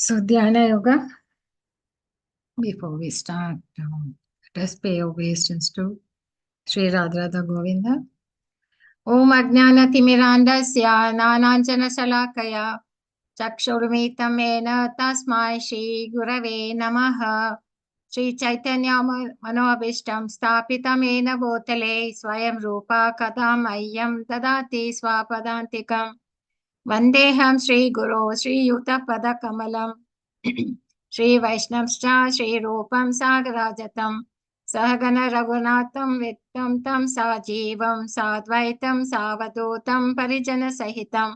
So, Dhyana Yoga, before we start, let us pay obeisance to Sri Radharada Govinda. Om Ajnanatimirandasya Nananjana Salakaya Chakshurmitam Mena Tasmai Shri Gurave Namaha Sri Chaitanya Manobishtam Stapitam Mena Bhotale Swayam Rupa Kadam Ayyam Dadati Swapadantikam Vandeham Sri Guru Sri Yuta Pada Kamalam Sri Vaishnavscha Sri Rupam Sagarajatam Sahagana Raghunatham Vittam Tam Sajivam Sadvaitam Savadutam Parijana Sahitam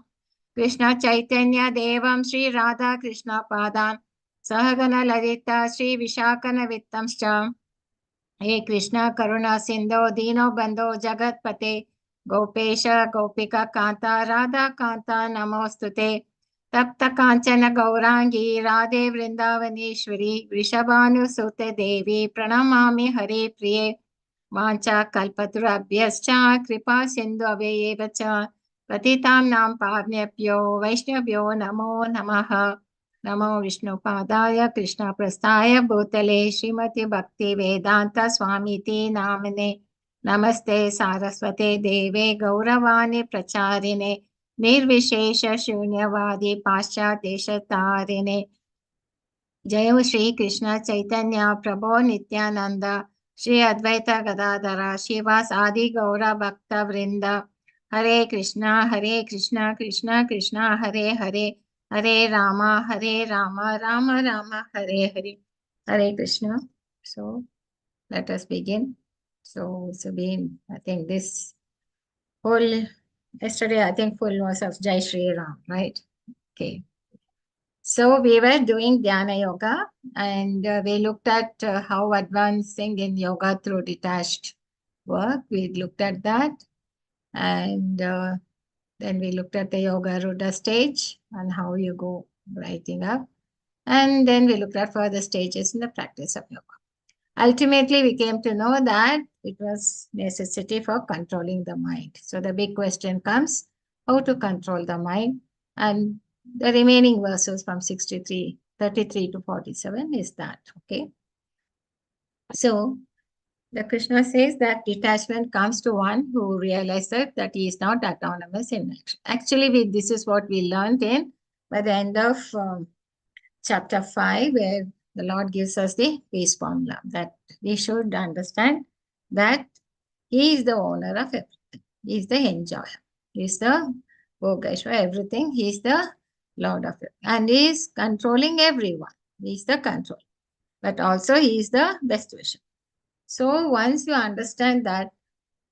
Krishna Chaitanya Devam Sri Radha Krishna Padan Sahagana Lalita Sri Vishakana Vittamscha He Krishna Karuna Sindho Dino Bandho Jagat Pate Gopesha Gopika Kanta Radha Kanta Namostute Tapta Kanchana Gaurangi Radhe Vrindavaneshwari Vrishabhanu Sute Devi Pranamami Hare Priye Vancha Kalpaturabhyascha Kripa Sindhu Aveyevacha Patitam Nam Pavnebhyo Vaishnavyo Namo Namaha Namo Vishnu Padaya Krishna Prasthaya Bhutale Srimati Bhakti Vedanta Swamiti Namane Namaste Saraswate Deve Gauravani Pracharine Nirvishesha Shunyavadi Pascha Deshatarine Jayo Shri Krishna Chaitanya Prabhu Nityananda Shri Advaita Gadadhara Shivas Adi Gaura Bhakta Vrinda Hare Krishna Krishna Krishna Hare Hare Hare Rama Rama Rama Hare Hare Hare Krishna. So let us begin. So it's been, I think this whole, yesterday I think full was of Jai Shri Ram, right? Okay. So we were doing Dhyana Yoga and we looked at how advancing in yoga through detached work. We looked at that and then we looked at the Yoga Rudra stage and how you go writing up. And then we looked at further stages in the practice of yoga. Ultimately, we came to know that it was necessity for controlling the mind. So the big question comes, how to control the mind? And the remaining verses from 33 to 47 is that, okay? So the Krishna says that detachment comes to one who realizes that he is not autonomous in action. Actually, this is what we learned in by the end of chapter 5, where the Lord gives us the peace formula, that we should understand that he is the owner of everything. He is the enjoyer. He is the Bhogeshwar, everything. He is the Lord of it. And he is controlling everyone. He is the control. But also he is the best wisher. So once you understand that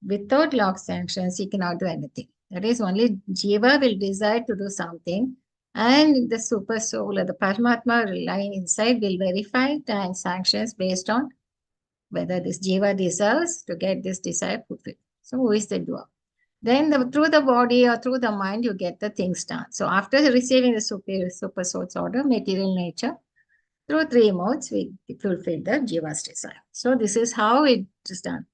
without Lord's sanctions, he cannot do anything. That is, only Jiva will decide to do something, and the super soul or the Paramatma lying inside will verify and sanctions based on whether this Jiva deserves to get this desire fulfilled. So who is the doer? Then through the body or through the mind, you get the things done. So after receiving the super soul's order, material nature, through 3 modes, we fulfill the Jiva's desire. So this is how it is done.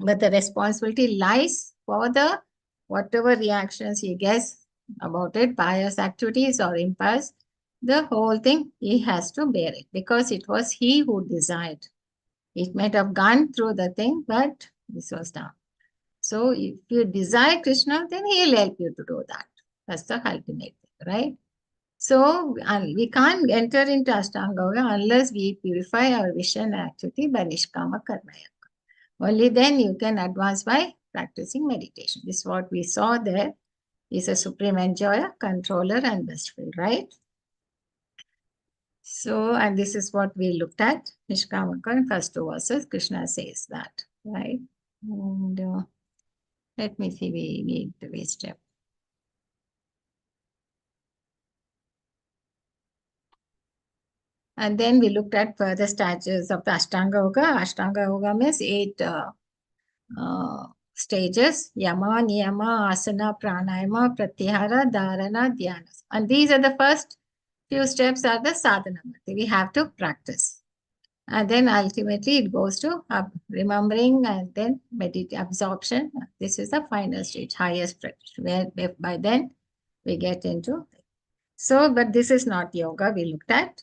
But the responsibility lies for the whatever reactions he gets about it, pious activities or impulse, the whole thing, he has to bear it because it was he who desired. It might have gone through the thing, but this was done. So if you desire Krishna, then he'll help you to do that. That's the ultimate thing, right? So we can't enter into Ashtanga Yoga unless we purify our vision and activity by Nishkama Karma Yoga. Only then you can advance by practicing meditation. This is what we saw there. He's a supreme enjoyer, controller, and best friend, right? So, and this is what we looked at. Nishkamakar, first 2 verses, Krishna says that, right? And let me see, we need to step. And then we looked at further stages of the Ashtanga Yoga. Ashtanga Yoga means 8 stages: Yama, Niyama, Asana, Pranayama, Pratyahara, Dharana, Dhyana. And these are the first few steps are the sadhana. We have to practice. And then ultimately it goes to remembering and then absorption. This is the final stage, highest practice, where by then we get into. So, but this is not yoga we looked at.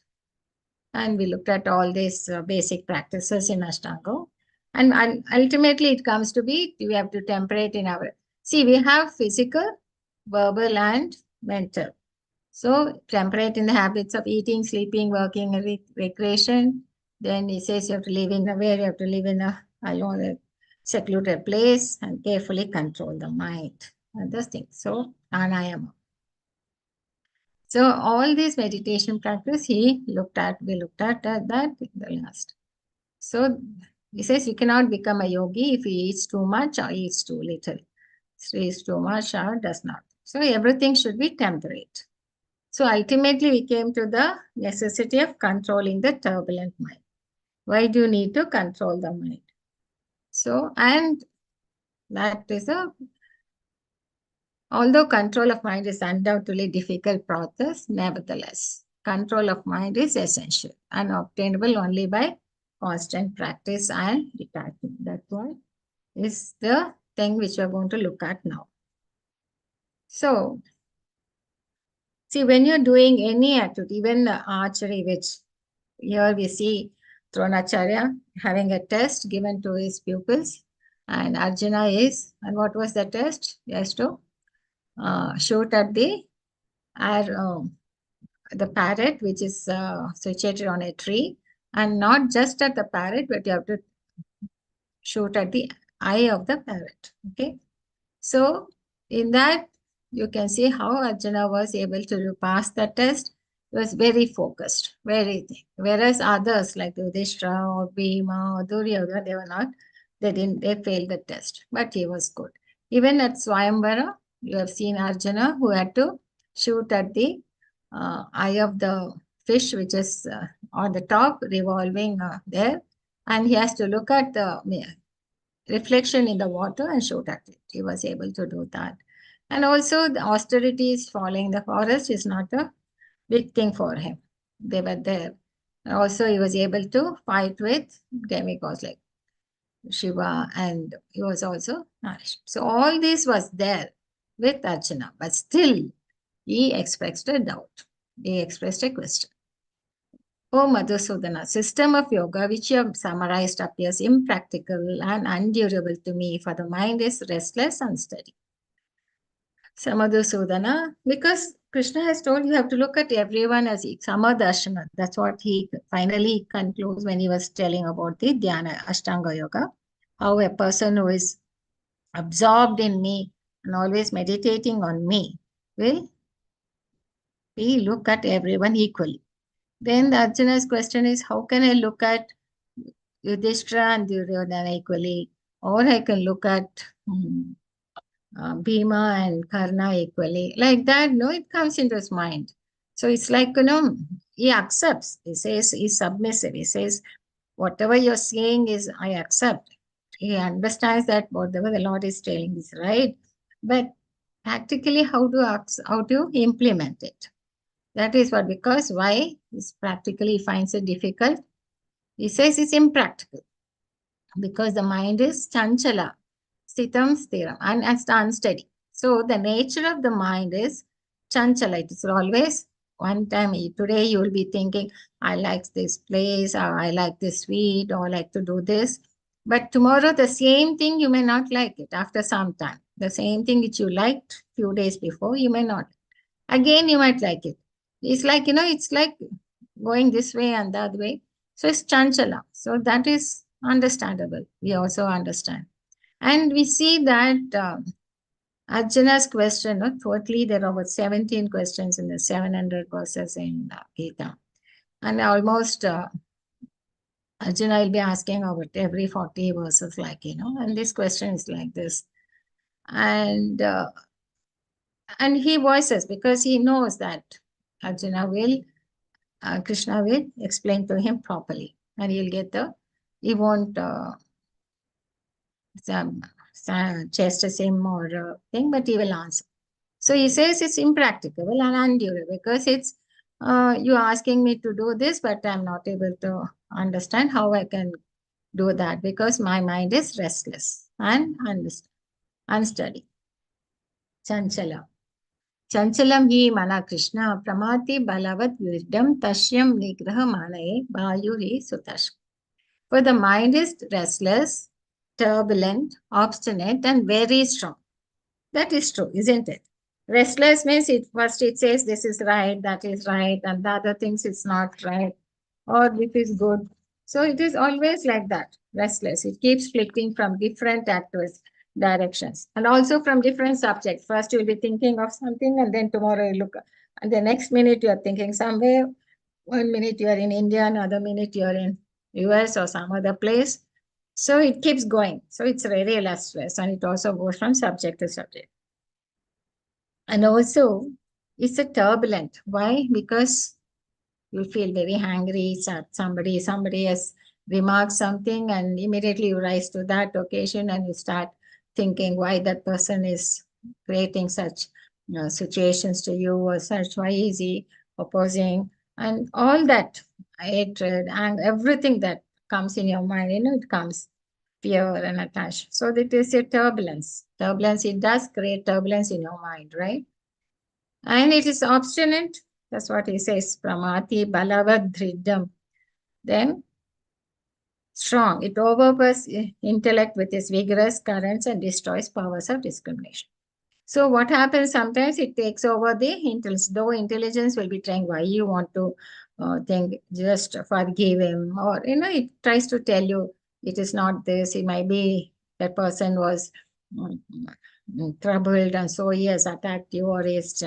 And we looked at all these basic practices in Ashtanga. And ultimately it comes to be, we have to temperate in our, see, we have physical, verbal and mental. So temperate in the habits of eating, sleeping, working, and recreation. Then he says you have to live in a where you have to live in a alone, a secluded place and carefully control the mind and those things. So pranayama. So all these meditation practice we looked at that in the last. So he says you cannot become a yogi if he eats too much or eats too little. So eats too much or does not. So everything should be temperate. So ultimately we came to the necessity of controlling the turbulent mind. Why do you need to control the mind? So, and that is although control of mind is undoubtedly difficult process, nevertheless, control of mind is essential and obtainable only by constant practice and detachment. That's why is the thing which we are going to look at now. So, see, when you're doing any activity, even archery, which here we see Dronacharya having a test given to his pupils, and Arjuna is, and what was the test? He has to shoot at the air, the parrot, which is situated on a tree, and not just at the parrot, but you have to shoot at the eye of the parrot. Okay. So in that, you can see how Arjuna was able to pass the test. He was very focused, very thing. Whereas others like Yudhishthira or Bhima or Duryodhana, they were not, they failed the test, but he was good. Even at Swayamvara, you have seen Arjuna who had to shoot at the eye of the fish, which is on the top, revolving there. And he has to look at the reflection in the water and shoot at it. He was able to do that. And also the austerities following the forest is not a big thing for him. They were there. And also he was able to fight with demigods like Shiva, and he was also nourished. So all this was there with Arjuna, but still he expressed a doubt. He expressed a question. Oh, Madhusudana, system of yoga which you have summarized appears impractical and undurable to me, for the mind is restless and unsteady. So, Madhusudana, because Krishna has told you have to look at everyone as Samadarshana. That's what he finally concludes when he was telling about the Dhyana, Ashtanga Yoga. How a person who is absorbed in me and always meditating on me will be look at everyone equally. Then the Arjuna's question is, how can I look at Yudhishthira and Duryodhana equally? Or I can look at Bhima and Karna equally. Like that, no, it comes into his mind. So it's like, he accepts. He says he's submissive. He says, whatever you're saying is, I accept. He understands that whatever the Lord is telling is right. But practically, how to implement it? That is what, because why? Is practically finds it difficult. He says it's impractical because the mind is chanchala, sthitam sthiram, and unsteady. So the nature of the mind is chanchala. It is always one time. Today you will be thinking, I like this place, or I like this sweet, or I like to do this. But tomorrow the same thing you may not like it after some time. The same thing which you liked few days before, you may not. Again, you might like it. It's like, it's like going this way and that way. So it's chanchala. So that is understandable. We also understand. And we see that Arjuna's question, totally there are about 17 questions in the 700 verses in Gita. And almost Arjuna will be asking about every 40 verses, like, and this question is like this. And he voices, because he knows that Arjuna will, Krishna will explain to him properly, and he'll get he won't chastise him or thing, but he will answer. So he says it's impracticable and undurable because it's, you're asking me to do this, but I'm not able to understand how I can do that because my mind is restless and unsteady. Chanchala. Chanchalam hi mana Krishna pramati balavat viridam tashyam nigraha manaye bayuri sutash. For the mind is restless, turbulent, obstinate, and very strong. That is true, isn't it? Restless means it first it says this is right, that is right, and the other things it's not right, or this is good. So it is always like that, restless. It keeps flicking from different actors directions and also from different subjects. First you'll be thinking of something, and then tomorrow you look, and the next minute you're thinking somewhere. 1 minute you're in India, another minute you're in US or some other place. So it keeps going. So it's very restless, and it also goes from subject to subject. And also, it's a turbulent. Why? Because you feel very angry. Somebody has remarked something, and immediately you rise to that occasion and you start thinking why that person is creating such situations to you, or such, why is he opposing, and all that hatred and everything that comes in your mind, it comes fear and attached. So that is a turbulence. Turbulence, it does create turbulence in your mind, right? And it is obstinate. That's what he says. Pramati balavad dhridam. Then strong. It overpowers intellect with its vigorous currents and destroys powers of discrimination. So what happens sometimes, it takes over the intelligence. Though intelligence will be trying, why you want to think, just forgive him, or it tries to tell you it is not this. It might be that person was troubled, and so he has attacked you, or is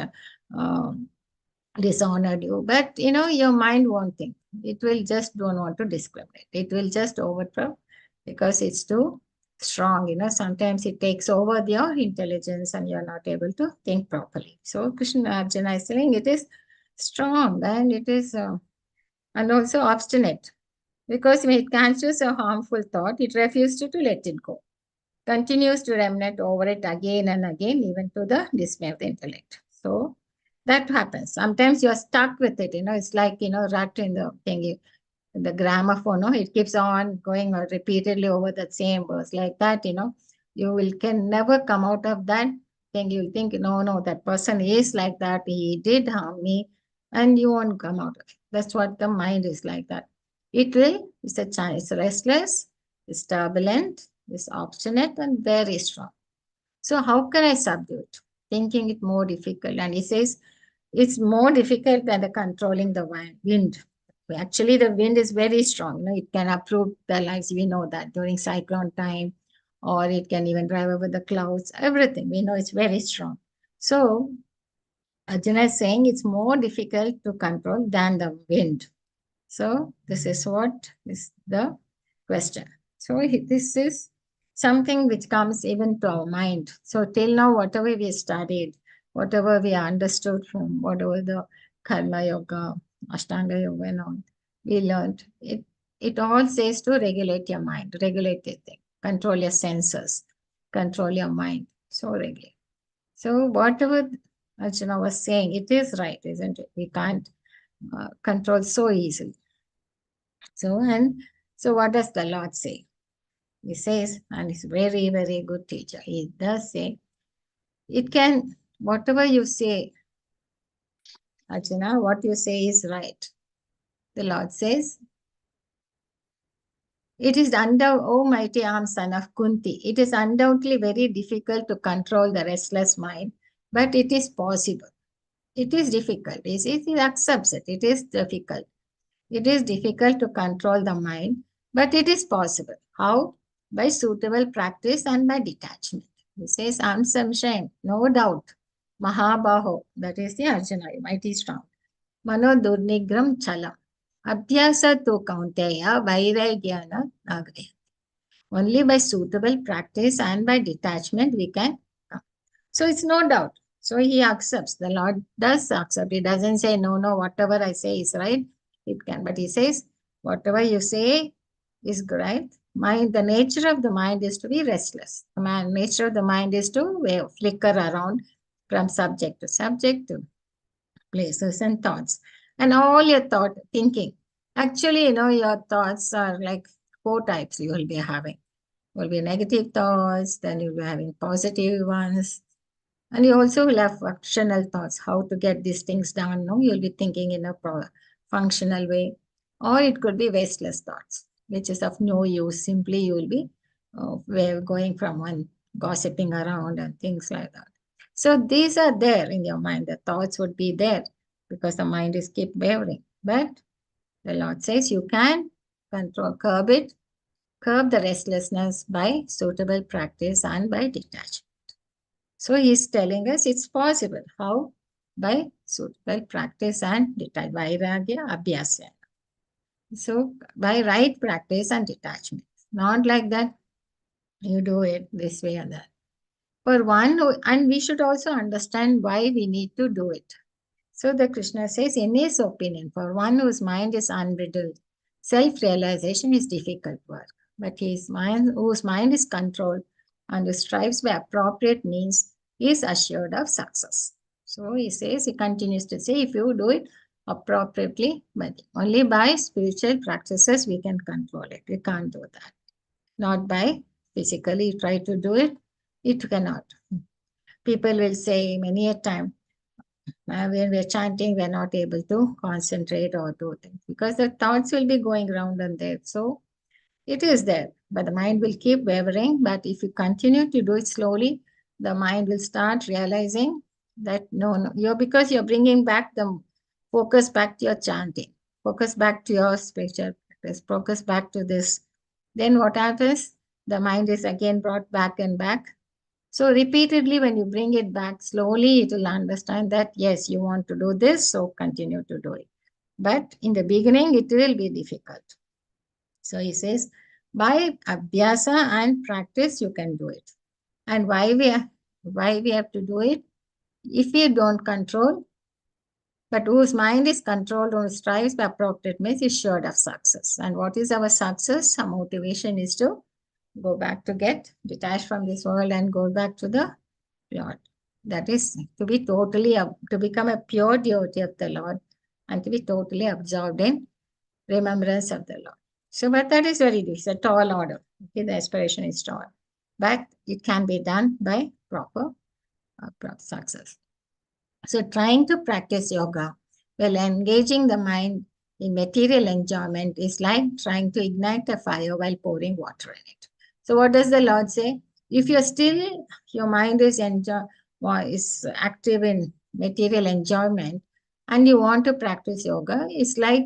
dishonored you. But your mind won't think. It will just don't want to discriminate. It will just overthrow because it's too strong. Sometimes it takes over your intelligence and you're not able to think properly. So Krishna Arjuna is saying it is strong, and it is and also obstinate, because when it catches a harmful thought, it refuses to let it go, continues to ruminate over it again and again, even to the dismay of the intellect. So that happens. Sometimes you're stuck with it. It's like, rat in the thing, the gramophone, it keeps on going repeatedly over that same verse. Like that, you can never come out of that thing. You'll think, no, that person is like that. He did harm me, and you won't come out of it. That's what the mind is like that. It's restless, it's turbulent, it's obstinate, and very strong. So how can I subdue it? Thinking it more difficult. And he says it's more difficult than the controlling the wind. Actually, the wind is very strong. It can uproot the lives. We know that during cyclone time, or it can even drive over the clouds. Everything, we know it's very strong. So Arjuna is saying it's more difficult to control than the wind. So this is what is the question. So this is something which comes even to our mind. So till now, whatever we studied, whatever we understood from whatever the Karma Yoga, Ashtanga Yoga and all, we learned, it all says to regulate your mind, regulate your thing, control your senses, control your mind. So regulate. So whatever Arjuna was saying, it is right, isn't it? We can't control so easily. So what does the Lord say? He says, and he's very, very good teacher. He does say, it can, whatever you say, Arjuna, what you say is right. The Lord says, it is O mighty arm son of Kunti, it is undoubtedly very difficult to control the restless mind, but it is possible. It is difficult. He accepts it. It is difficult. It is difficult to control the mind, but it is possible. How? By suitable practice and by detachment. He says, Samshayan, no doubt. Mahabaho, that is the Arjuna, mighty strong. Mano Durnigram Chalam. Abhyasa to Kaunteya, Vairagyana Nagre. Only by suitable practice and by detachment we can come. So it's no doubt. So he accepts. The Lord does accept. He doesn't say, no, whatever I say is right. It can. But he says, whatever you say is right. The nature of the mind is to be restless. The nature of the mind is to flicker around from subject to subject, to places and thoughts. And all your thinking. Actually, your thoughts are like 4 types you will be having. Will be negative thoughts, then you'll be having positive ones, And you also will have functional thoughts, how to get these things done. No, you'll be thinking in a functional way, or it could be wasteless thoughts, which is of no use. Simply you will be we're going from one gossiping around and things like that. So these are there in your mind. The thoughts would be there because the mind is keep wavering. But the Lord says you can curb it, curb the restlessness by suitable practice and by detachment. So he's telling us it's possible. How? By suitable practice and vairagya abhyasa. So by right practice and detachment. Not like that you do it this way or that. For one, and we should also understand why we need to do it. So the Krishna says, in his opinion, for one whose mind is unbridled, self-realization is difficult work. But whose mind is controlled and who strives by appropriate means is assured of success. So he says, he continues to say, if you do it appropriately, but only by spiritual practices we can control it. We can't do that. Not by physically try to do it. It cannot. People will say many a time, when we're chanting, we're not able to concentrate or do things because the thoughts will be going round and there. So it is there, but the mind will keep wavering. But if you continue to do it slowly, the mind will start realizing that no, because you're bringing back the focus back to your chanting, focus back to your spiritual practice, focus back to this. Then what happens? The mind is again brought back and back. So repeatedly, when you bring it back slowly, it will understand that, yes, you want to do this, so continue to do it. But in the beginning, it will be difficult. So he says, by abhyasa and practice, you can do it. And why we have to do it? If we don't control, but whose mind is controlled or strives by appropriate means is sure of success. And what is our success? Our motivation is to go back to get detached from this world and go back to the Lord. That is to be totally, to become a pure devotee of the Lord and to be totally absorbed in remembrance of the Lord. So, but that is very, it's a tall order. Okay, the aspiration is tall. But it can be done by proper success. So, trying to practice yoga while engaging the mind in material enjoyment is like trying to ignite a fire while pouring water in it. So, what does the Lord say? If you're still, your mind is active in material enjoyment and you want to practice yoga, it's like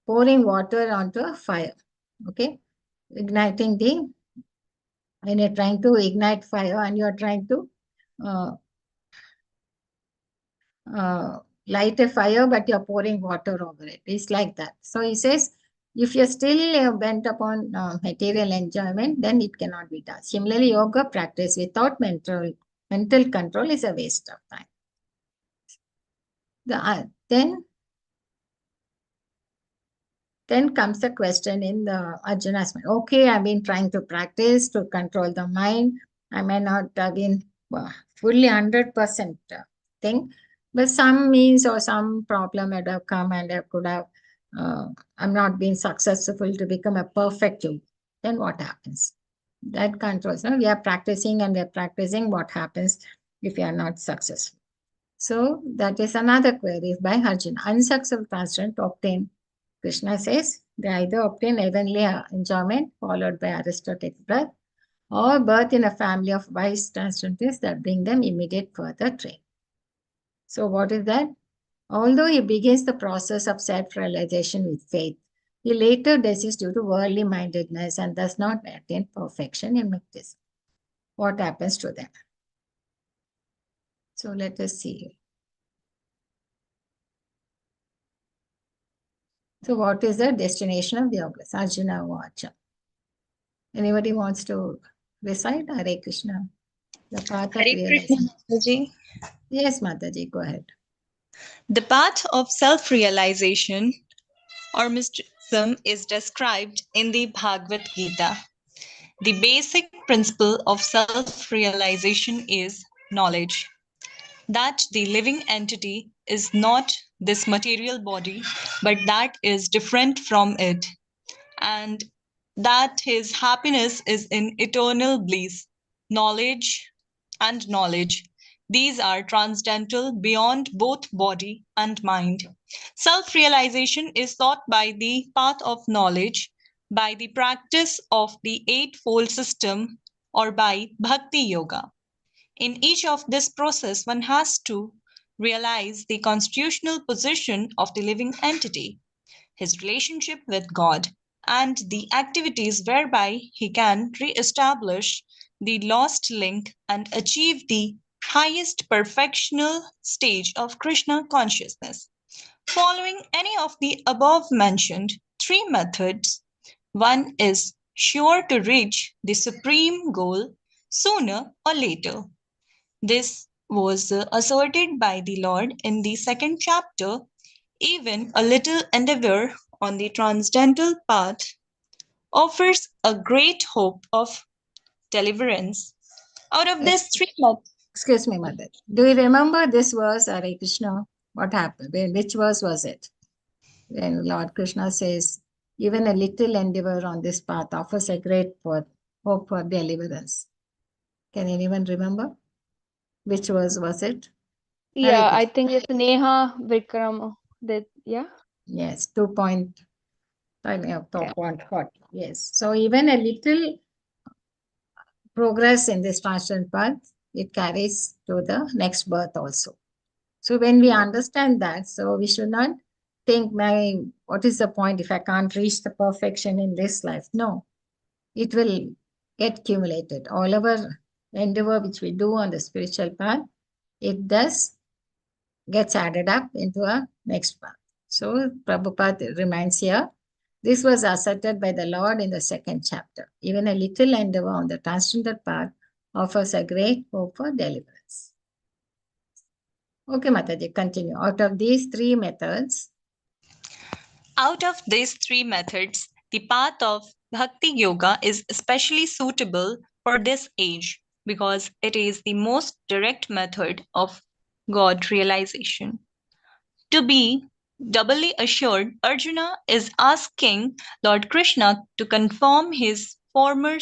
pouring water onto a fire. Okay, when you're trying to ignite fire and you're trying to uh, light a fire, but you're pouring water over it. It's like that. So he says, if you're still bent upon material enjoyment, then it cannot be done. Similarly, yoga practice without mental control is a waste of time. Then comes the question in the Arjuna's mind. Okay, I've been trying to practice to control the mind. I may not have been fully 100% thing, but some means or some problem had have come and I could have, I'm not been successful to become a perfect yogi. Then what happens? That controls. No? We are practicing and we are practicing. What happens if we are not successful? So that is another query by Arjuna. Unsuccessful transcendent to obtain. Krishna says they either obtain heavenly enjoyment followed by aristocratic birth or birth in a family of wise transcendentalists that bring them immediate further training. So what is that? Although he begins the process of self-realization with faith, he later desists due to worldly mindedness and does not attain perfection in mysticism. What happens to them? So let us see. So what is the destination of the yogas? Arjuna Vacha. Anybody wants to recite? Hare Krishna. The path of realization. Mataji. Yes, Mataji, go ahead. The path of self-realization or mysticism is described in the Bhagavad Gita. The basic principle of self-realization is knowledge. That the living entity is not this material body, but that is different from it, and that his happiness is in eternal bliss. Knowledge and knowledge These are transcendental beyond both body and mind. Self-realization is sought by the path of knowledge, by the practice of the Eightfold System, or by Bhakti Yoga. In each of this process, one has to realize the constitutional position of the living entity, his relationship with God, and the activities whereby he can re-establish the lost link and achieve the highest perfectional stage of Krishna consciousness. Following any of the above mentioned three methods, one is sure to reach the supreme goal sooner or later. This was asserted by the Lord in the second chapter. Even a little endeavor on the transcendental path offers a great hope of deliverance. Out of these three methods, Excuse me, Mother. Do you remember this verse, Hare Krishna? What happened? Which verse was it? When Lord Krishna says, even a little endeavor on this path offers a great hope for deliverance. Can anyone remember? Which verse was it? Yeah, Hare I think it's Neha Vikram. That yeah. Yes, 2.40. Yes. So even a little progress in this transcendental path, it carries to the next birth also. So when we understand that, so we should not think, what is the point if I can't reach the perfection in this life? No, it will get accumulated. All our endeavor which we do on the spiritual path, it does gets added up into a next path. So Prabhupada reminds here, this was asserted by the Lord in the second chapter. Even a little endeavor on the transcendental path offers a great hope for deliverance. Okay, Mataji, continue. Out of these three methods, the path of Bhakti Yoga is especially suitable for this age because it is the most direct method of God realization. To be doubly assured, Arjuna is asking Lord Krishna to confirm his former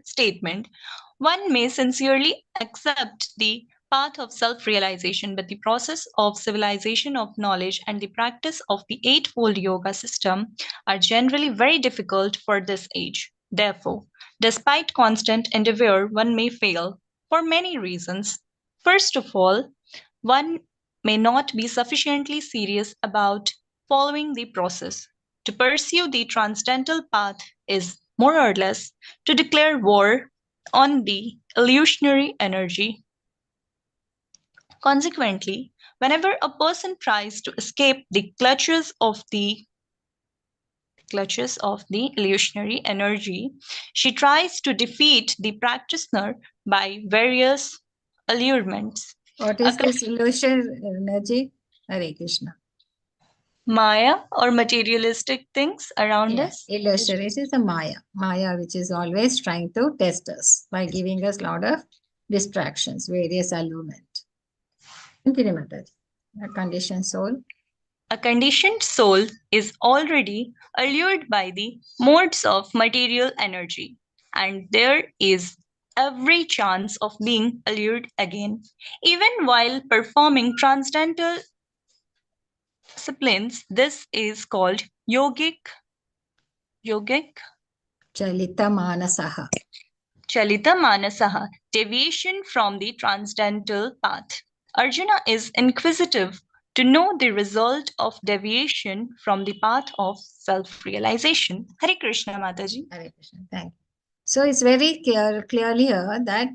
statement. One may sincerely accept the path of self-realization, but the process of civilization of knowledge and the practice of the Eightfold Yoga system are generally very difficult for this age. Therefore, despite constant endeavor, one may fail for many reasons. First of all, one may not be sufficiently serious about following the process. To pursue the transcendental path is more or less to declare war on the illusionary energy. Consequently, whenever a person tries to escape the clutches of the illusionary energy, she tries to defeat the practitioner by various allurements. what is this illusion energy? Hare Krishna. Maya or materialistic things around us. Illusion, it is a Maya. Maya, which is always trying to test us by giving us a lot of distractions, various allurement. Continue, Mataji. A conditioned soul. A conditioned soul is already allured by the modes of material energy, and there is every chance of being allured again. Even while performing transcendental disciplines, this is called yogic Chalita Manasaha. Chalita Manasaha, deviation from the transcendental path. Arjuna is inquisitive to know the result of deviation from the path of self-realization. Hare Krishna, Mataji. Hare Krishna, thank you. So it's very clearly here that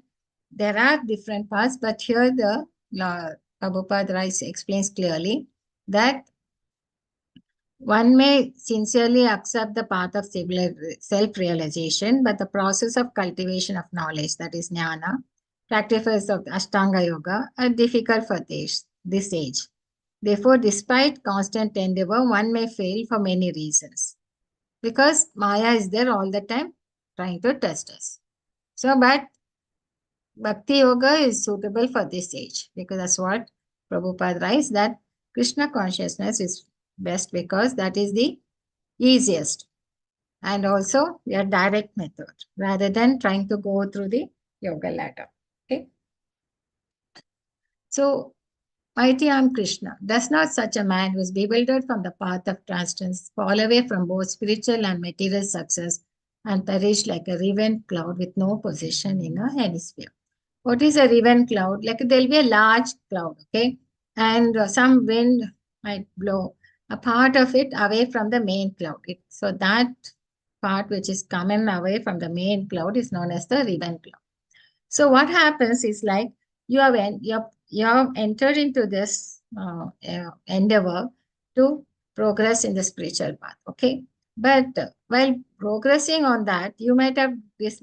there are different paths, but here the Prabhupada Rai explains clearly that one may sincerely accept the path of self-realization, but the process of cultivation of knowledge, that is jnana, practices of Ashtanga Yoga, are difficult for this age. Therefore, despite constant endeavor, one may fail for many reasons. Because Maya is there all the time, trying to test us. So, but Bhakti Yoga is suitable for this age, because that's what Prabhupada writes, that Krishna consciousness is best because that is the easiest and also a direct method rather than trying to go through the yoga ladder. So, mighty arm Krishna, does not such a man who is bewildered from the path of transcendence fall away from both spiritual and material success and perish like a riven cloud with no position in a hemisphere? What is a riven cloud? Like there'll be a large cloud, okay? And some wind might blow a part of it away from the main cloud. So that part which is coming away from the main cloud is known as the riven cloud. So what happens is like you have entered into this endeavor to progress in the spiritual path, okay? But while progressing on that, you might have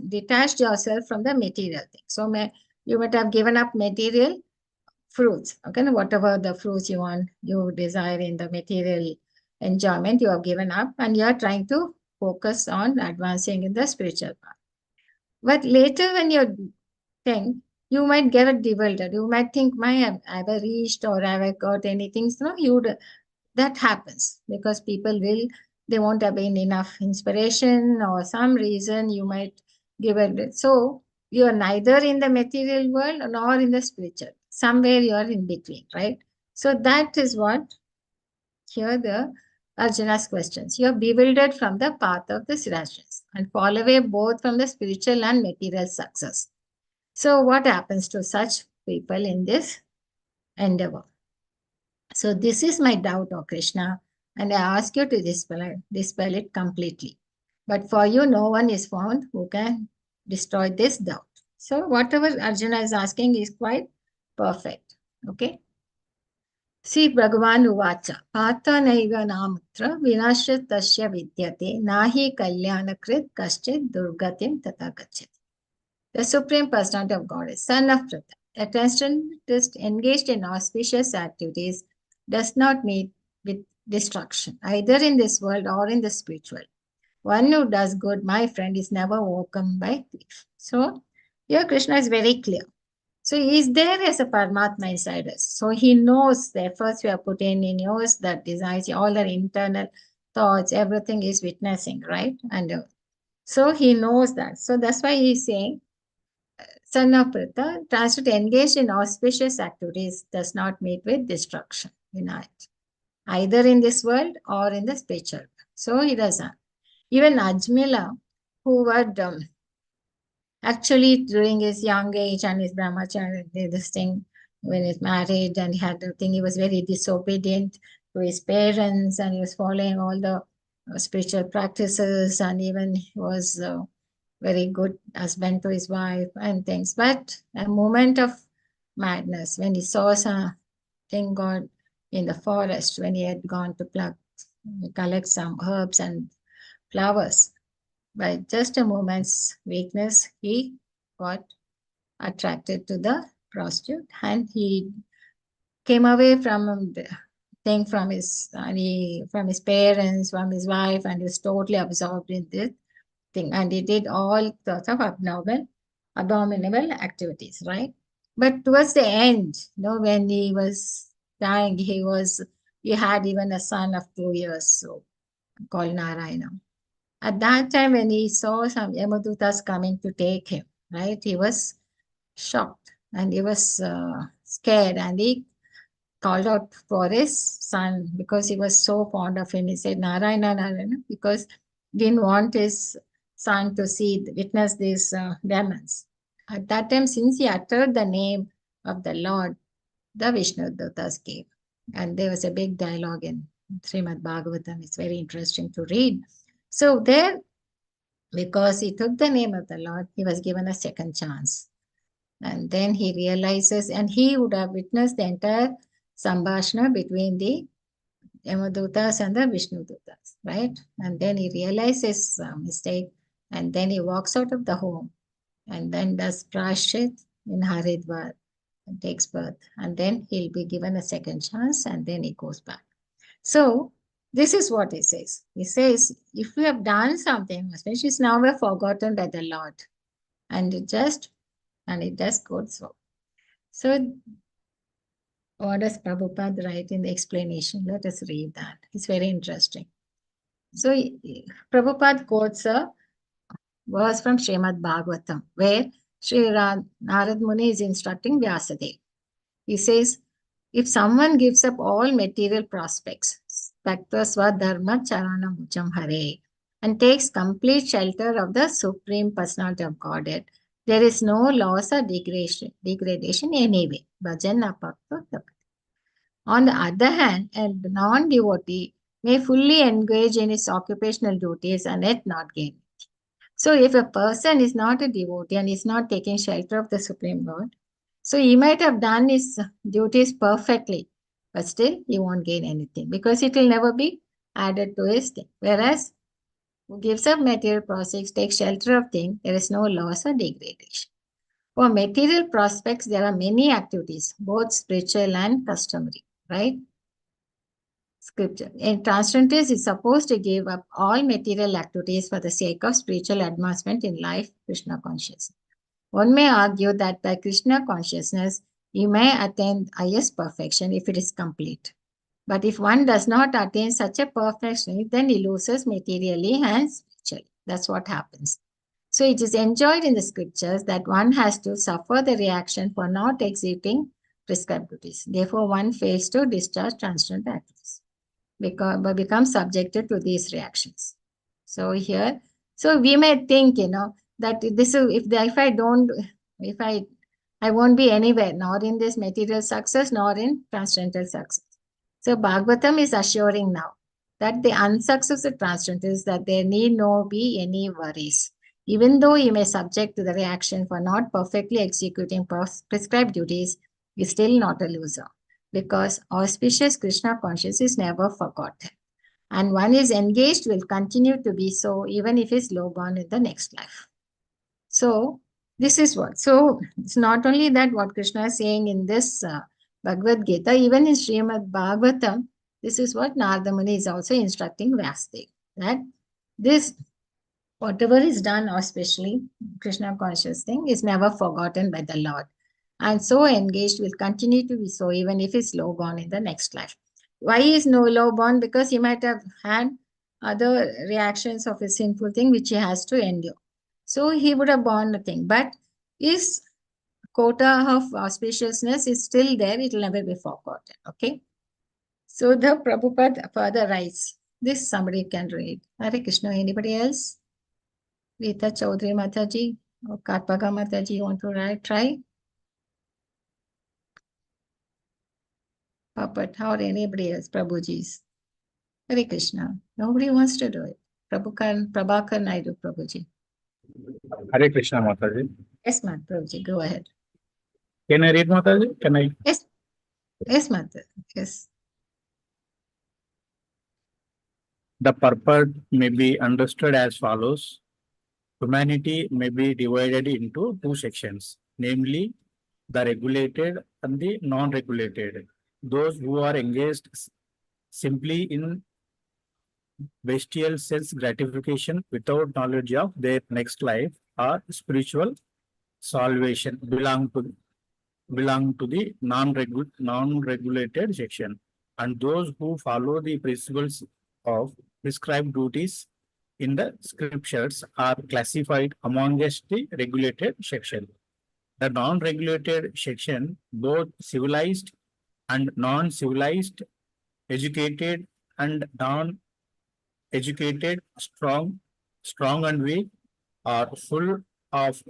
detached yourself from the material thing. So you might have given up material fruits, okay? Whatever the fruits you desire in the material enjoyment, you have given up, and you are trying to focus on advancing in the spiritual path. But later, when you think, you might get bewildered. You might think, have I reached or have I got anything? So that happens because they won't have been enough inspiration or some reason you might give it. So you are neither in the material world nor in the spiritual. Somewhere you are in between, right? So that is what here the Arjuna's questions. You are bewildered from the path of the Sirashas and fall away both from the spiritual and material success. So what happens to such people in this endeavor? So this is my doubt, O Krishna, and I ask you to dispel it completely. But for you, no one is found who can destroy this doubt. So whatever Arjuna is asking is quite perfect. Okay. See Bhagavan Uvacha, Pata Naiva Namutra Vinasha Tasya Vidyate Nahi Kalyanakrit Kaschit Durgatim Tata Gachati. The Supreme Personality of God is Son of Pratha. A transcendentalist engaged in auspicious activities does not meet with destruction, either in this world or in the spiritual. One who does good, my friend, is never overcome by grief. So, here Krishna is very clear. So, he is there as a Paramatma inside us. So, he knows the efforts we are putting in, he knows that desires, all our internal thoughts, everything is witnessing, right? And so, he knows that. So, that's why he is saying, Son of Pritha, transit engaged in auspicious activities does not meet with destruction in it, either in this world or in the spiritual. So he doesn't. Even Ajmila, who had actually during his young age and his brahmacharya did this thing when he's married and he had the thing, he was very disobedient to his parents and he was following all the spiritual practices and even he was very good husband to his wife and things. But a moment of madness when he saw something gone in the forest, when he had gone to collect some herbs and flowers. By just a moment's weakness, he got attracted to the prostitute and he came away from the thing from his parents, from his wife, and he was totally absorbed in this thing. And he did all sorts of abominable activities, right? But towards the end, when he was dying, he had even a son of 2 years, so called Narayana. At that time, when he saw some Yamadutas coming to take him, right, he was shocked and he was scared and he called out for his son because he was so fond of him. He said, Narayana, Narayana, because he didn't want his son to witness these demons. At that time, since he uttered the name of the Lord, the Vishnu Dutas came. And there was a big dialogue in Srimad Bhagavatam. It's very interesting to read. So there, because he took the name of the Lord, he was given a second chance. And then he realizes, and he would have witnessed the entire Sambhashana between the Yamadutas and the Vishnu Dutas, right? And then he realizes mistake, and then he walks out of the home, and then does prashit in Haridwar, and takes birth, and then he'll be given a second chance, and then he goes back. So this is what he says. He says, if you have done something, especially now we're forgotten by the Lord, and it just goes so. So what does Prabhupada write in the explanation? Let us read that. It's very interesting. So Prabhupada quotes a verse from Srimad Bhagavatam, where Narad Muni is instructing Vyasadeva. He says, if someone gives up all material prospects, Takta Swadharma Charana Mucham Hare, and takes complete shelter of the Supreme Personality of Godhead, there is no loss or degradation anyway. Bhajan apakta tapati. On the other hand, a non-devotee may fully engage in his occupational duties and yet not gain. So if a person is not a devotee and is not taking shelter of the Supreme Lord, so he might have done his duties perfectly, but still he won't gain anything because it will never be added to his thing. Whereas who gives up material prospects, takes shelter of things, there is no loss or degradation. For material prospects, there are many activities, both spiritual and customary, right? Scripture. A transcendentalist is supposed to give up all material activities for the sake of spiritual advancement in life, Krishna consciousness. One may argue that by Krishna consciousness, he may attain highest perfection if it is complete. But if one does not attain such a perfection, then he loses materially and spiritually. That's what happens. So it is enjoined in the scriptures that one has to suffer the reaction for not executing prescribed duties. Therefore, one fails to discharge transcendental activities because becomes subjected to these reactions. So here, so we may think, that this is if I won't be anywhere, nor in this material success, nor in transcendental success. So Bhagavatam is assuring now that the unsuccess of transcendental is that there need no be any worries. Even though he may subject to the reaction for not perfectly executing prescribed duties, he is still not a loser because auspicious Krishna consciousness is never forgotten. And one is engaged will continue to be so even if he's low born in the next life. So this is what. So it's not only that what Krishna is saying in this Bhagavad Gita, even in Srimad Bhagavatam, this is what Narada Muni is also instructing Vyasdev, that this, whatever is done, or especially Krishna conscious thing, is never forgotten by the Lord. And so engaged will continue to be so even if he's low born in the next life. Why is no low born? Because he might have had other reactions of a sinful thing which he has to endure. So he would have borne a thing. But his quota of auspiciousness is still there. It will never be forgotten. Okay. So the Prabhupada further writes, this somebody can read. Hare Krishna. Anybody else? Rita Chaudhary Mataji or Karpaga Mataji, you want to write? Try? Papat or anybody else? Prabhuji's. Hare Krishna. Nobody wants to do it. Prabhakar Naidu Prabhuji. Hare Krishna, Mataji. Yes, ma'am. Prabhuji, go ahead. Can I read, Mataji? Can I? Yes. Yes, Mataji. Yes. The purport may be understood as follows. Humanity may be divided into two sections, namely the regulated and the non-regulated. Those who are engaged simply in bestial sense gratification without knowledge of their next life or spiritual salvation belong to the non-regulated section, and those who follow the principles of prescribed duties in the scriptures are classified amongst the regulated section. The non-regulated section, both civilized and non-civilized, educated and non-educated, strong and weak, are full of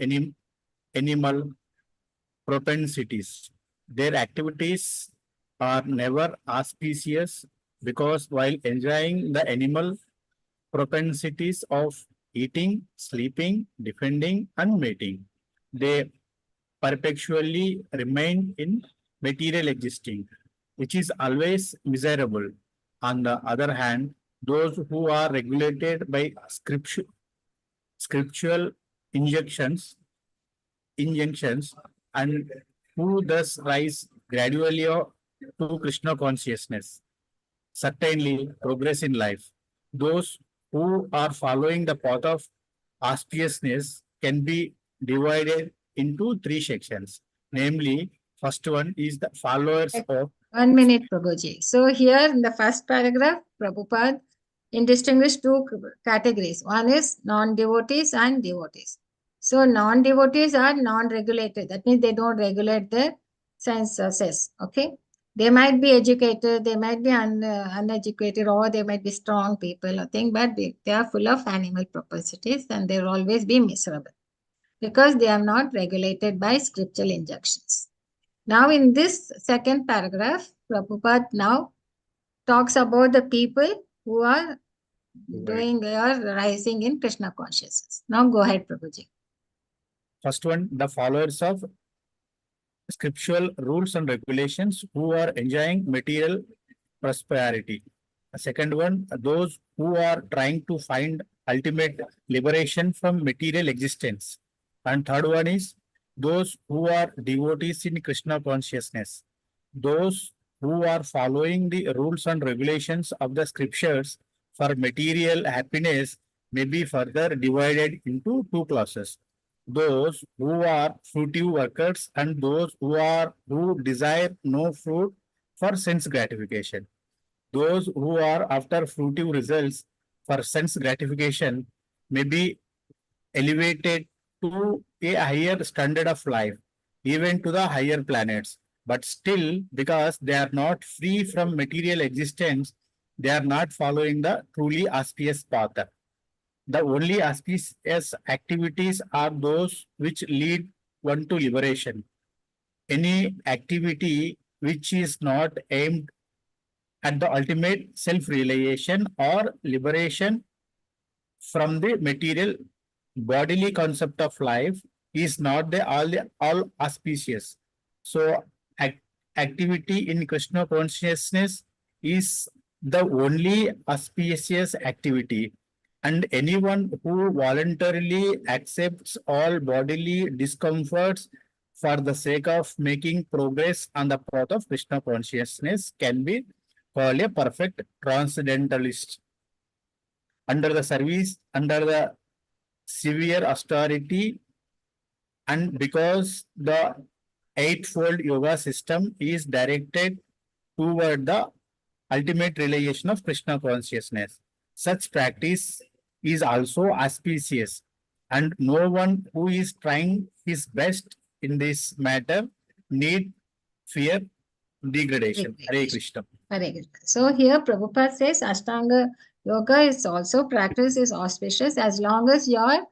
animal propensities. Their activities are never auspicious because while enjoying the animal propensities of eating, sleeping, defending, and mating, they perpetually remain in material existing, which is always miserable. On the other hand, those who are regulated by scriptural injunctions and who thus rise gradually to Krishna consciousness, certainly progress in life. Those who are following the path of auspiciousness can be divided into three sections. Namely, first one is the followers of... 1 minute, Prabhuji. So here in the first paragraph, Prabhupada distinguished two categories. One is non-devotees and devotees. So non-devotees are non-regulated. That means they don't regulate their says, okay? They might be educated, they might be uneducated, or they might be strong people, I think, but they are full of animal propensities and they'll always be miserable because they are not regulated by scriptural injunctions. Now, in this second paragraph, Prabhupada now talks about the people who are rising in Krishna consciousness. Now, go ahead, Prabhuji. First one, the followers of scriptural rules and regulations who are enjoying material prosperity. The second one, those who are trying to find ultimate liberation from material existence. And third one is those who are devotees in Krishna consciousness. Those who are following the rules and regulations of the scriptures for material happiness may be further divided into two classes. Those who are fruitive workers and those who desire no fruit for sense gratification. Those who are after fruitive results for sense gratification may be elevated to a higher standard of life, even to the higher planets. But still, because they are not free from material existence, they are not following the truly auspicious path. The only auspicious activities are those which lead one to liberation. Any activity which is not aimed at the ultimate self-realization or liberation from the material bodily concept of life is not all auspicious. So activity in Krishna consciousness is the only auspicious activity. And anyone who voluntarily accepts all bodily discomforts for the sake of making progress on the path of Krishna consciousness can be called a perfect transcendentalist. Under the severe austerity, and because the eightfold yoga system is directed toward the ultimate realization of Krishna consciousness, such practice is also auspicious, and no one who is trying his best in this matter need fear degradation. Hare Krishna. Hare Krishna. So here Prabhupada says Ashtanga Yoga is also practice is auspicious as long as you are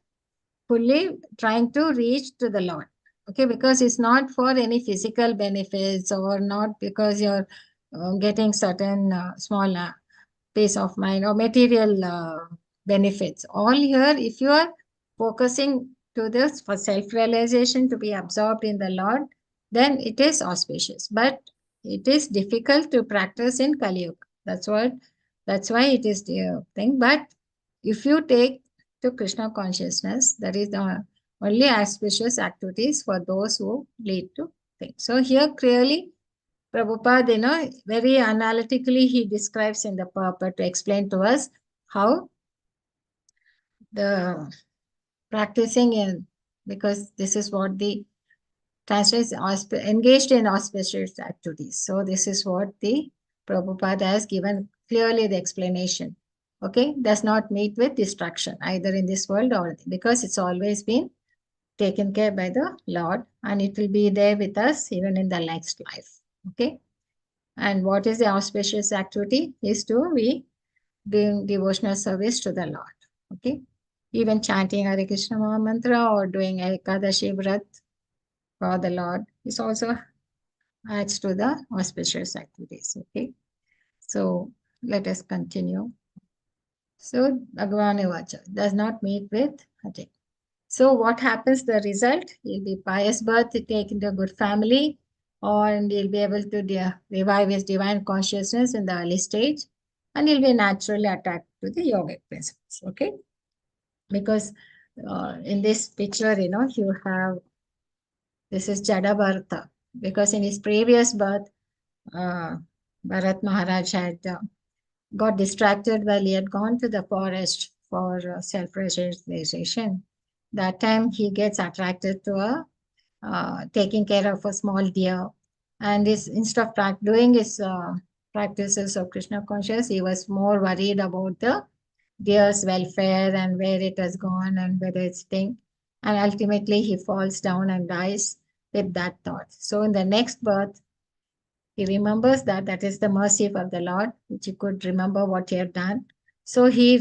fully trying to reach to the Lord. Okay, because it's not for any physical benefits or not because you're getting certain small peace of mind or material benefits. All here, if you are focusing to this for self-realization to be absorbed in the Lord, then it is auspicious. But it is difficult to practice in Kali Yuga. That's why it is the thing. But if you take to Krishna consciousness, that is the only auspicious activities for those who lead to things. So here clearly Prabhupada, very analytically he describes in the purport to explain to us how the practicing in, because this is what the translation engaged in auspicious activities. So this is what the Prabhupada has given clearly the explanation. Okay, does not meet with destruction either in this world or because it's always been taken care by the Lord and it will be there with us even in the next life. Okay. And what is the auspicious activity is to be doing devotional service to the Lord. Okay. Even chanting Hare Krishna Maha Mantra or doing Ekadashi Vrat for the Lord is also adds to the auspicious activities. Okay. So let us continue. So Bhagavan Vacha does not meet with Hare. So what happens? The result, he'll be pious birth, take into a good family, and he'll be able to revive his divine consciousness in the early stage, and he'll be naturally attached to the yogic principles. Okay, because in this picture, you have this is Jada Bharata, because in his previous birth, Bharat Maharaj had got distracted while he had gone to the forest for self-realization. That time he gets attracted to taking care of a small deer, and instead of doing his practices of Krishna consciousness, he was more worried about the deer's welfare and where it has gone and whether it's staying. And ultimately he falls down and dies. with that thought. So in the next birth, he remembers that is the mercy of the Lord, which he could remember what he had done. So he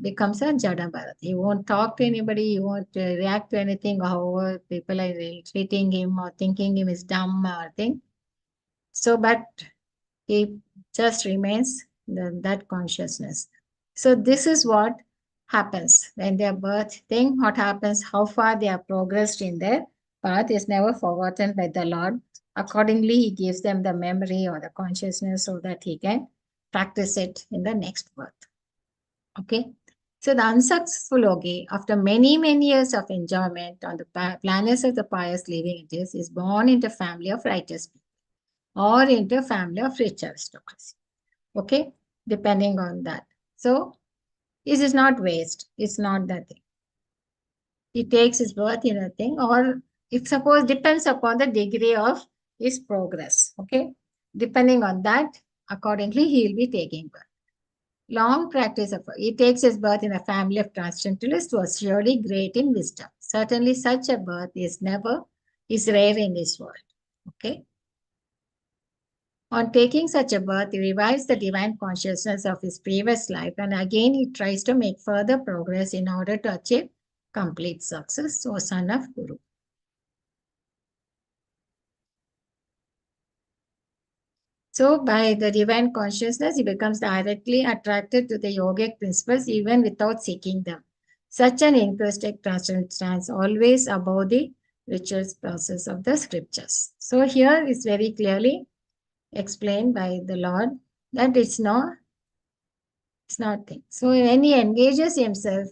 becomes a Jada Bharat. He won't talk to anybody, he won't react to anything, however people are treating him or thinking him is dumb or thing. So, but he just remains that consciousness. So this is what happens when they are birthed. Think what happens, how far they have progressed in their path is never forgotten by the Lord. Accordingly, he gives them the memory or the consciousness so that he can practice it in the next birth. Okay. So the unsuccessful yogi, after many, many years of enjoyment on the planets of the pious living entities, is born into a family of righteous people or into a family of rich aristocracy. Okay, depending on that. So this is not waste. It's not that thing. He takes his birth in a thing, or if suppose depends upon the degree of his progress. Okay, depending on that, accordingly he will be taking birth. Long practice of he takes his birth in a family of transcendentalists who are surely great in wisdom. Certainly, such a birth is rare in this world. Okay. On taking such a birth, he revives the divine consciousness of his previous life, and again he tries to make further progress in order to achieve complete success. So, son of Guru. So, by the divine consciousness, he becomes directly attracted to the yogic principles even without seeking them. Such an inclustic transcendence stands always above the rituals process of the scriptures. So, here is very clearly explained by the Lord that it's not thing. So when he engages himself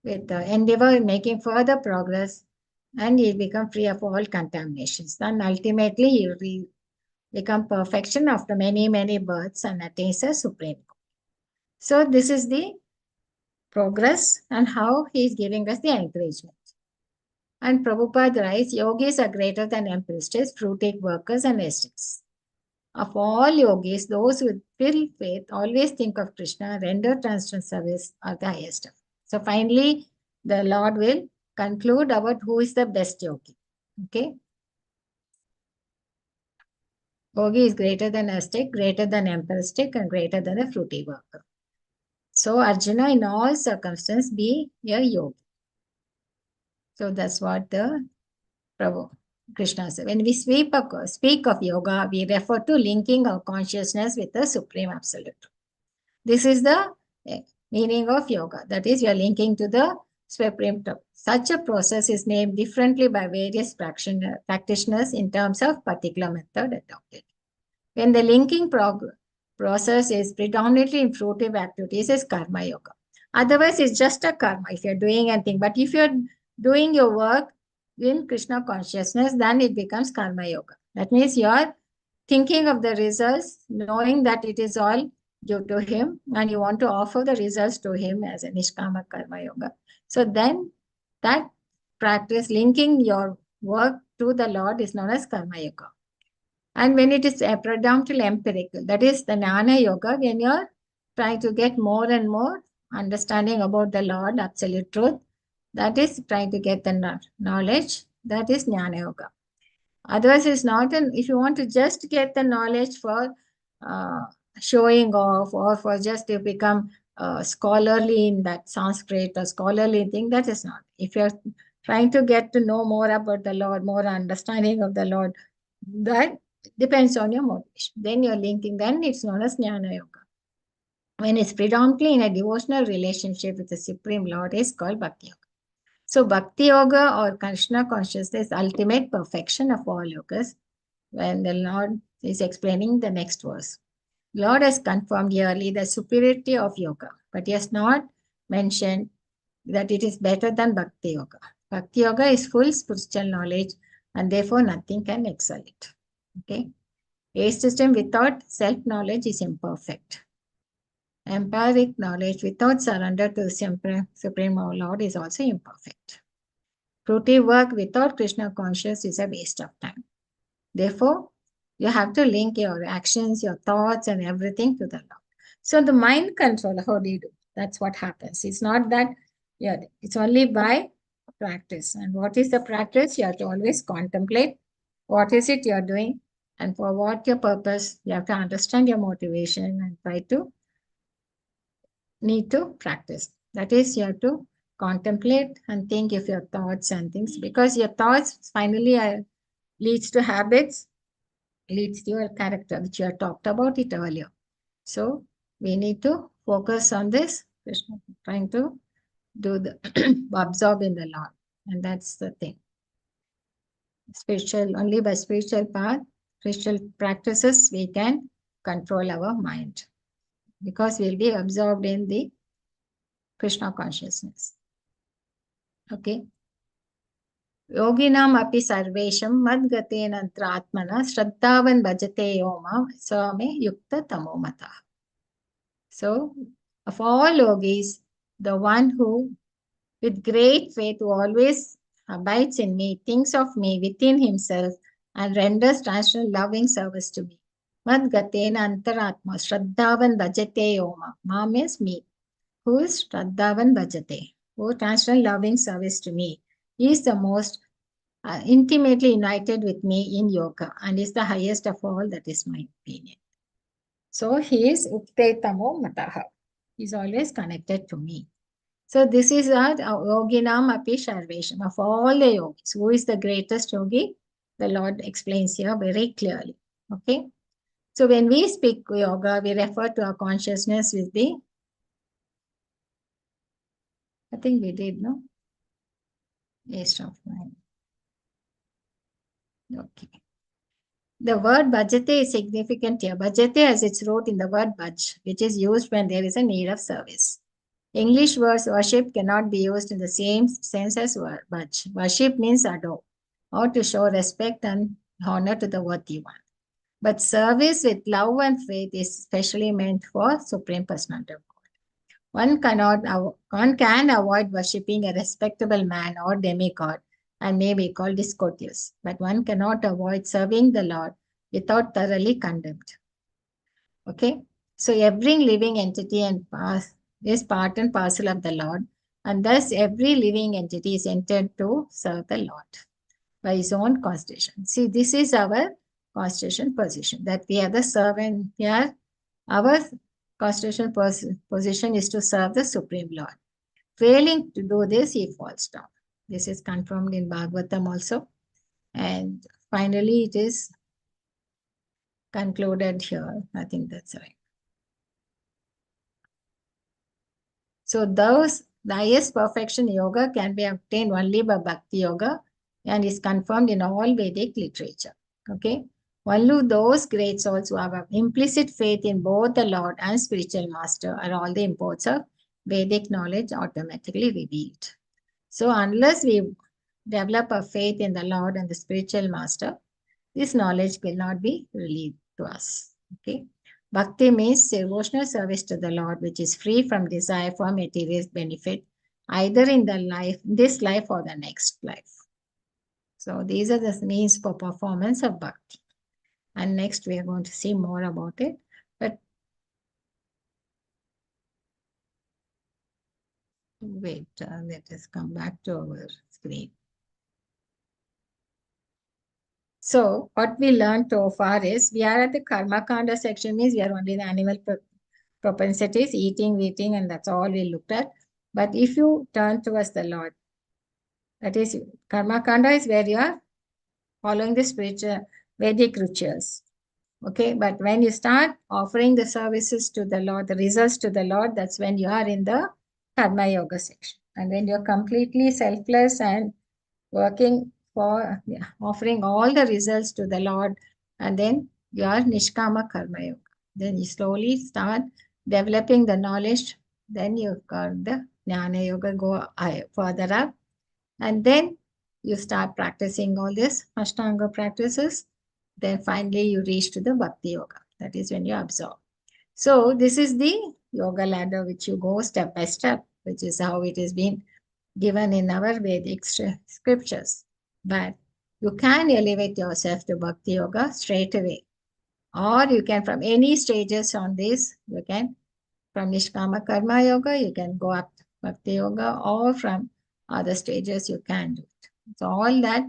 with the endeavor in making further progress, and he become free of all contaminations, then ultimately he will become perfection after many, many births and attains a supreme. So this is the progress and how he is giving us the encouragement. And Prabhupada writes, yogis are greater than empirists, fruitic workers and ascetics. Of all yogis, those with full faith always think of Krishna, render transcendental service are the highest. So finally, the Lord will conclude about who is the best yogi. Okay. Yogi is greater than ascetic, greater than empiristic, and greater than a fruity worker. So Arjuna, in all circumstances, be a yogi. So that's what the Prabhu Krishna said. When we speak of yoga, we refer to linking our consciousness with the Supreme Absolute. This is the meaning of yoga. That is, you are linking to the Supreme Truth. Such a process is named differently by various practitioners in terms of particular method adopted. When the linking process is predominantly in fruitive activities, is karma yoga. Otherwise, it's just a karma if you're doing anything. But if you're doing your work in Krishna consciousness, then it becomes karma yoga. That means you're thinking of the results, knowing that it is all due to him, and you want to offer the results to him as a nishkama karma yoga. So then that practice, linking your work to the Lord, is known as karma yoga. And when it is predominantly empirical, that is the jnana yoga, when you're trying to get more and more understanding about the Lord, absolute truth, that is trying to get the knowledge, that is jnana yoga. Otherwise, it's not if you want to just get the knowledge for showing off or for just to become scholarly in that Sanskrit or scholarly thing, that is not. If you're trying to get to know more about the Lord, more understanding of the Lord, that depends on your motivation. Then you're linking, then it's known as Jnana Yoga. When it's predominantly in a devotional relationship with the Supreme Lord, is called Bhakti Yoga. So Bhakti Yoga or Krishna consciousness is ultimate perfection of all yogas. When the Lord is explaining the next verse, Lord has confirmed yearly the superiority of yoga, but he has not mentioned that it is better than Bhakti Yoga. Bhakti Yoga is full spiritual knowledge, and therefore nothing can excel it. Okay, a system without self-knowledge is imperfect. Empiric knowledge without surrender to the Supreme Lord is also imperfect. Fruitive work without Krishna consciousness is a waste of time. Therefore, you have to link your actions, your thoughts, and everything to the Lord. So the mind control, how do you do? That's what happens. It's not that, it's only by practice. And what is the practice? You have to always contemplate what is it you're doing and for what your purpose. You have to understand your motivation and try to need to practice. That is, you have to contemplate and think of your thoughts and things, because your thoughts finally leads to habits, leads to your character, which you have talked about it earlier. So we need to focus on this, trying to do the absorb in the Lord. And that's the thing. Spiritual, only by spiritual path, spiritual practices, we can control our mind, because we'll be absorbed in the Krishna consciousness. Okay. Yoginam api sarvesham madgaten antratmana shraddhavan bhajate yoma swame yukta tamomata. So, of all yogis, the one who with great faith who always abides in me, thinks of me within himself, and renders transcendental loving service to me. Madgatena antaratma shraddhavan bhajate yoma. Ma means me. Who is shraddhavan bhajate? Who transcendental loving service to me. He is the most intimately united with me in yoga and is the highest of all. That is my opinion. So he is uktetamo mataha. He is always connected to me. So this is our yoginam api sarvesham. Of all the yogis, who is the greatest yogi? The Lord explains here very clearly. Okay. So when we speak yoga, we refer to our consciousness with the, I think we did, no? East of mind. Okay. The word bhajate is significant here. Bhajate has its root in the word bhaj, which is used when there is a need of service. English words worship cannot be used in the same sense as bhaj. Worship means adore, or to show respect and honor to the worthy one. But service with love and faith is specially meant for Supreme Personality of God. One can avoid worshipping a respectable man or demigod and may be called discourteous, but one cannot avoid serving the Lord without thoroughly condemned. Okay, so every living entity is part and parcel of the Lord, and thus every living entity is entered to serve the Lord by his own constitution. See, this is our constitution position, that we are the servant here. Our constitution position is to serve the Supreme Lord. Failing to do this, he falls down. This is confirmed in Bhagavatam also. And finally, it is concluded here. I think that's right. So the highest perfection yoga can be obtained only by Bhakti Yoga and is confirmed in all Vedic literature. Okay. Only those great souls who have implicit faith in both the Lord and spiritual master are all the imports of Vedic knowledge automatically revealed. So unless we develop a faith in the Lord and the spiritual master, this knowledge will not be revealed to us. Okay. Bhakti means devotional service to the Lord, which is free from desire for material benefit, either in this life or the next life. So these are the means for performance of Bhakti. And next we are going to see more about it. But wait, let us come back to our screen. So what we learned so far is we are at the Karma Kanda section, means we are only the animal propensities, eating, and that's all we looked at. But if you turn towards the Lord, that is, Karma Kanda is where you are following the spiritual Vedic rituals. Okay, but when you start offering the services to the Lord, the results to the Lord, that's when you are in the Karma Yoga section. And when you're completely selfless and working for offering all the results to the Lord, and then you are Nishkama Karma Yoga. Then you slowly start developing the knowledge. Then you got the Jnana Yoga, go further up. And then you start practicing all this Ashtanga practices. Then finally you reach to the Bhakti Yoga. That is when you absorb. So this is the yoga ladder which you go step by step, which is how it has been given in our Vedic scriptures. But you can elevate yourself to Bhakti Yoga straight away. Or you can, from any stages on this, you can, from Nishkama Karma Yoga, you can go up to Bhakti Yoga, or from other stages you can do it. So all that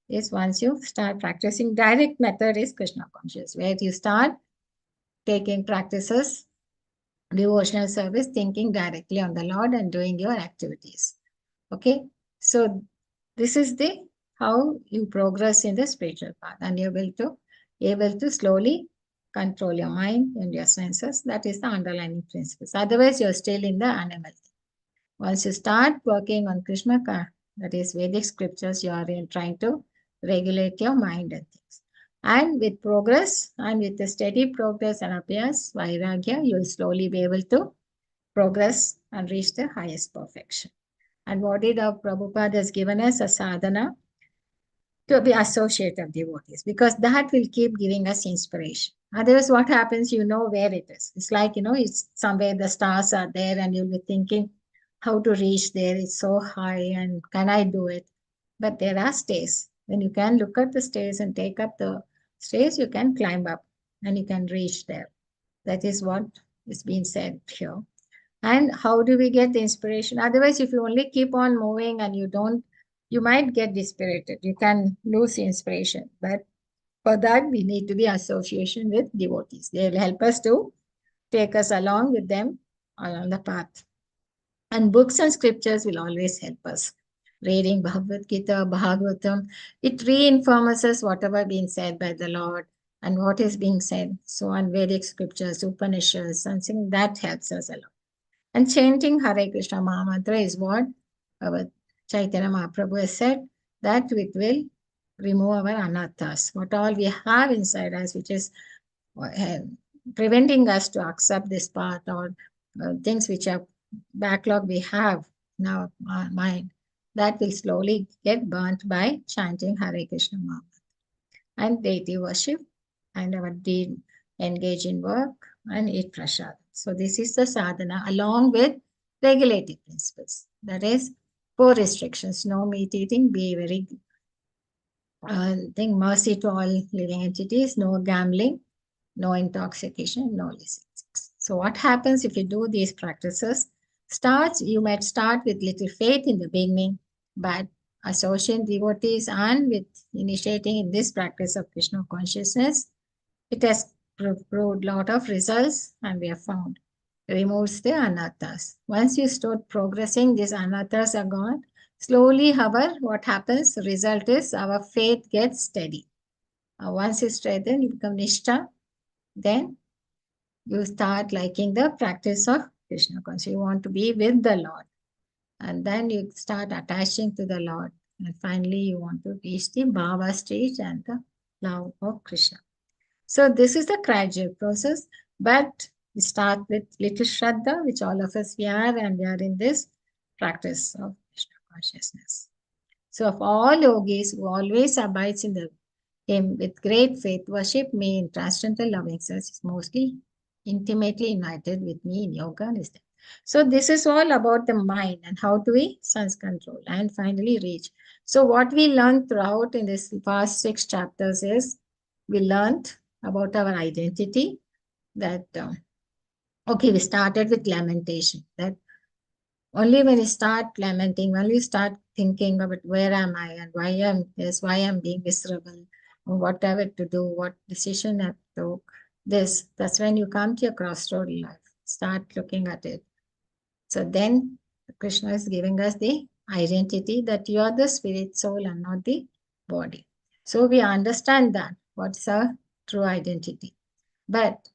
is once you start practicing. Direct method is Krishna conscious, where you start taking practices, devotional service, thinking directly on the Lord and doing your activities. Okay, so this is the how you progress in the spiritual path, and you're able to slowly control your mind and your senses. That is the underlying principles. Otherwise, you're still in the animal. Once you start working on Krishna, that is Vedic scriptures, you are trying to regulate your mind and things. And with progress and with the steady progress and abhyas, vairagya, you will slowly be able to progress and reach the highest perfection. And what did our Prabhupada has given us a sadhana to be associative devotees, because that will keep giving us inspiration. Otherwise, what happens, you know where it is. It's like, it's somewhere the stars are there and you'll be thinking how to reach there. It's so high and can I do it? But there are stairs. When you can look at the stairs and take up the stairs, you can climb up and you can reach there. That is what is being said here. And how do we get the inspiration? Otherwise, if you only keep on moving and you might get dispirited. You can lose inspiration. But for that, we need to be association with devotees. They will help us to take us along with them along the path. And books and scriptures will always help us. Reading Bhagavad Gita, Bhagavatam, it reinforces whatever being said by the Lord and what is being said. So on Vedic scriptures, Upanishads, something that helps us a lot. And chanting Hare Krishna Mahamantra is what our Chaitanya Mahaprabhu has said, that it will remove our anarthas, what all we have inside us, which is preventing us to accept this path, or things which are backlog we have in our mind, that will slowly get burnt by chanting Hare Krishna Mahamantra. And deity worship, and our deed, engage in work and eat prasad. So this is the sadhana along with regulative principles. That is 4 restrictions: no meat eating, be very mercy to all living entities, no gambling, no intoxication, no illicit sex. So what happens if you do these practices? You might start with little faith in the beginning, but associating devotees and with initiating in this practice of Krishna consciousness, it has proved a lot of results, and we have found removes the anarthas. Once you start progressing, these anarthas are gone. Slowly, however, what happens? The result is our faith gets steady. Once you strengthen, you become nishtha, then you start liking the practice of Krishna consciousness. You want to be with the Lord. And then you start attaching to the Lord. And finally, you want to reach the bhava stage and the love of Krishna. So this is the gradual process, but we start with little Shraddha, which all of us we are, and we are in this practice of Krishna consciousness. So of all yogis who always abides in him with great faith, worship me in transcendental loving sense, is mostly intimately united with me in yoga and wisdom. So this is all about the mind and how do we sense control and finally reach. So what we learned throughout in this past 6 chapters is we learned about our identity, that okay, we started with lamentation, that only when you start lamenting, when you start thinking about where am I and why am this, why I'm being miserable, or whatever to do, what decision I took, that's when you come to your crossroad life. Start looking at it. So then Krishna is giving us the identity that you are the spirit, soul, and not the body. So we understand that what's our true identity. But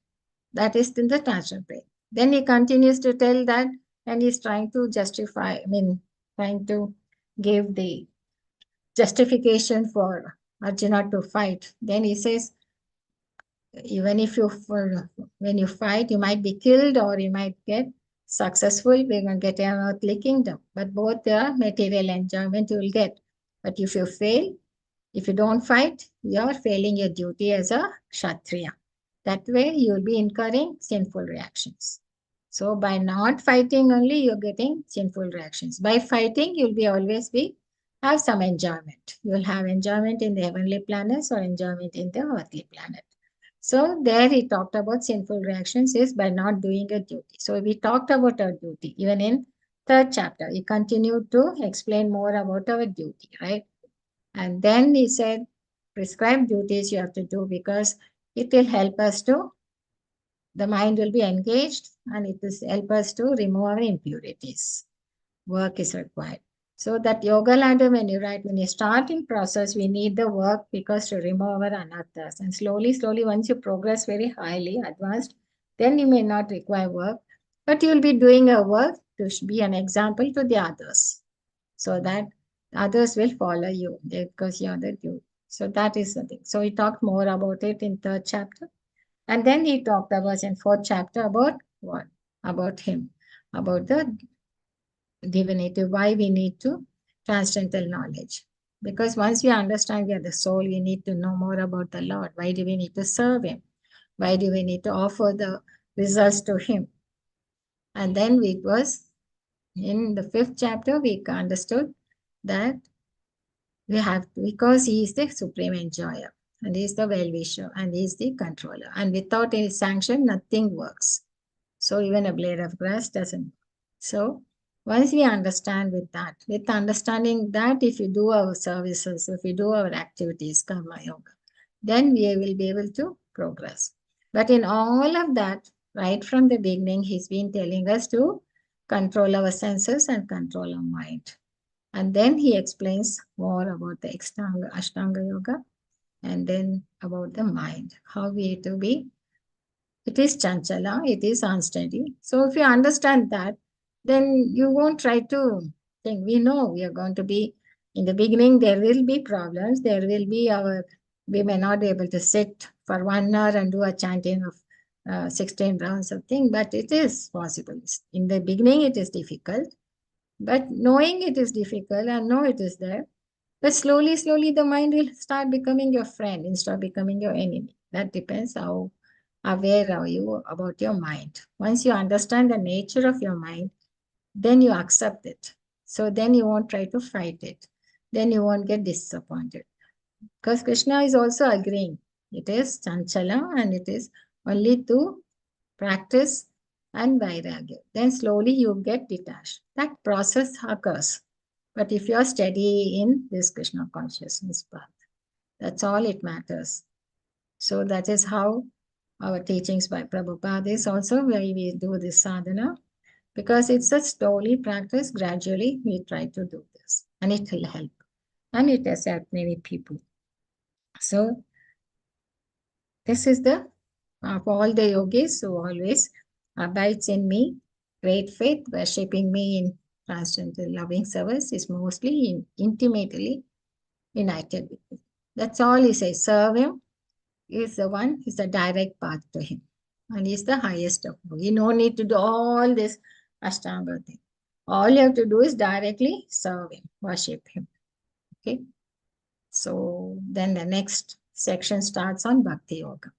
that is in the natural brain. Then he continues to tell that, and he's trying to justify, trying to give the justification for Arjuna to fight. Then he says, even if when you fight, you might be killed or you might get successful, we're going to get an earthly kingdom. But both the material enjoyment you will get. But if you fail, if you don't fight, you are failing your duty as a Kshatriya. That way, you will be incurring sinful reactions. So by not fighting only, you're getting sinful reactions. By fighting, you'll always have some enjoyment. You'll have enjoyment in the heavenly planets or enjoyment in the earthly planet. So there he talked about sinful reactions is by not doing a duty. So we talked about our duty. Even in third chapter, he continued to explain more about our duty, right? And then he said, prescribed duties you have to do because it will help us to, the mind will be engaged and it will help us to remove our impurities. Work is required. So that yoga ladder, when you start in process, we need the work because to remove our anarthas. And slowly, once you progress very highly advanced, then you may not require work, but you will be doing a work to be an example to the others, so that others will follow you because you are the dude. So that is the thing. So he talked more about it in third chapter. And then he talked about in fourth chapter about what? About him, about the divinity, why we need to transcendental knowledge. Because once we understand we are the soul, we need to know more about the Lord. Why do we need to serve him? Why do we need to offer the results to him? And then it was in the fifth chapter, we understood that we have to, because he is the supreme enjoyer and he is the well-wisher and he is the controller. And without any sanction, nothing works. So even a blade of grass doesn't work. So once we understand with that, with understanding that if you do our services, if we do our activities, karma yoga, then we will be able to progress. But in all of that, right from the beginning, he's been telling us to control our senses and control our mind. And then he explains more about the Ashtanga Yoga and then about the mind, how we to be. It is chanchala, it is unsteady. So if you understand that, then you won't try to think. We know we are going to be, in the beginning, there will be problems. There will be we may not be able to sit for 1 hour and do a chanting of 16 rounds of thing, but it is possible. In the beginning, it is difficult. But knowing it is difficult and know it is there, but slowly, the mind will start becoming your friend instead of becoming your enemy. That depends how aware are you about your mind. Once you understand the nature of your mind, then you accept it. So then you won't try to fight it. Then you won't get disappointed. Because Krishna is also agreeing. It is chanchala and it is only to practice and vairagya. Then slowly you get detached. That process occurs. But if you are steady in this Krishna consciousness path, that's all it matters. So that is how our teachings by Prabhupada is also why we do this sadhana. Because it's a slowly practice, gradually we try to do this. And it will help. And it has helped many people. So this is the of all the yogis who always abides in me, great faith, worshipping me in transcendental loving service is mostly intimately united with me. That's all he says. Serve him is the one, is the direct path to him. And he's the highest of all. You no need to do all this Ashtanga thing. All you have to do is directly serve him, worship him. Okay. So then the next section starts on Bhakti Yoga.